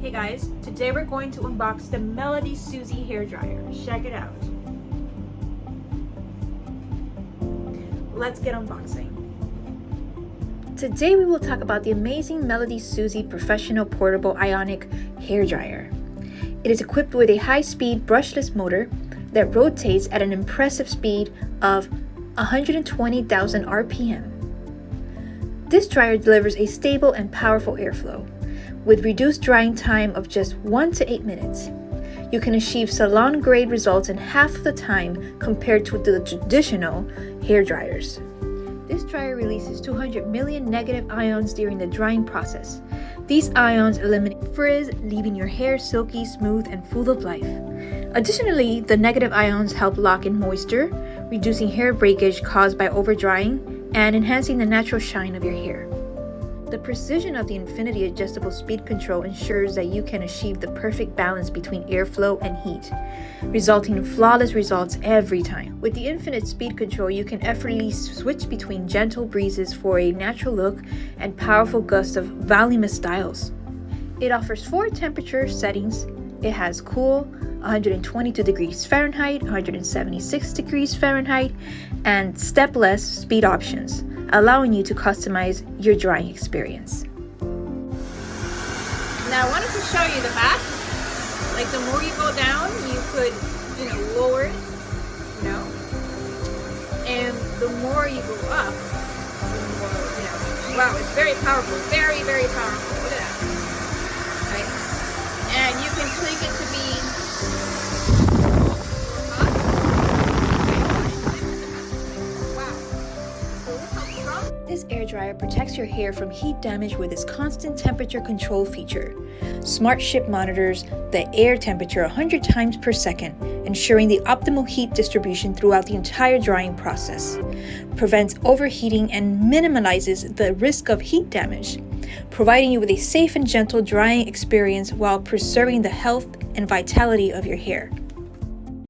Hey guys, today we're going to unbox the MelodySusie hair dryer. Check it out. Let's get unboxing. Today we will talk about the amazing MelodySusie Professional Portable Ionic hair dryer. It is equipped with a high-speed brushless motor that rotates at an impressive speed of 120,000 RPM. This dryer delivers a stable and powerful airflow, with reduced drying time of just 1 to 8 minutes. You can achieve salon-grade results in half the time compared to the traditional hair dryers. This dryer releases 200 million negative ions during the drying process. These ions eliminate frizz, leaving your hair silky, smooth, and full of life. Additionally, the negative ions help lock in moisture, reducing hair breakage caused by overdrying, and enhancing the natural shine of your hair. The precision of the infinity adjustable speed control ensures that you can achieve the perfect balance between airflow and heat, resulting in flawless results every time. With the infinite speed control, you can effortlessly switch between gentle breezes for a natural look and powerful gusts of voluminous styles. It offers 4 temperature settings. It has cool, 122 degrees Fahrenheit, 176 degrees Fahrenheit, and stepless speed options, allowing you to customize your drying experience. Now I wanted to show you the back. Like the more you go down, you could, lower it, and the more you go up, the more, wow, it's very powerful, very, very powerful. Look at that, right? And you can tweak it to be This air dryer protects your hair from heat damage with its constant temperature control feature. Smart Ship monitors the air temperature 100 times per second, ensuring the optimal heat distribution throughout the entire drying process. Prevents overheating and minimizes the risk of heat damage, providing you with a safe and gentle drying experience while preserving the health and vitality of your hair.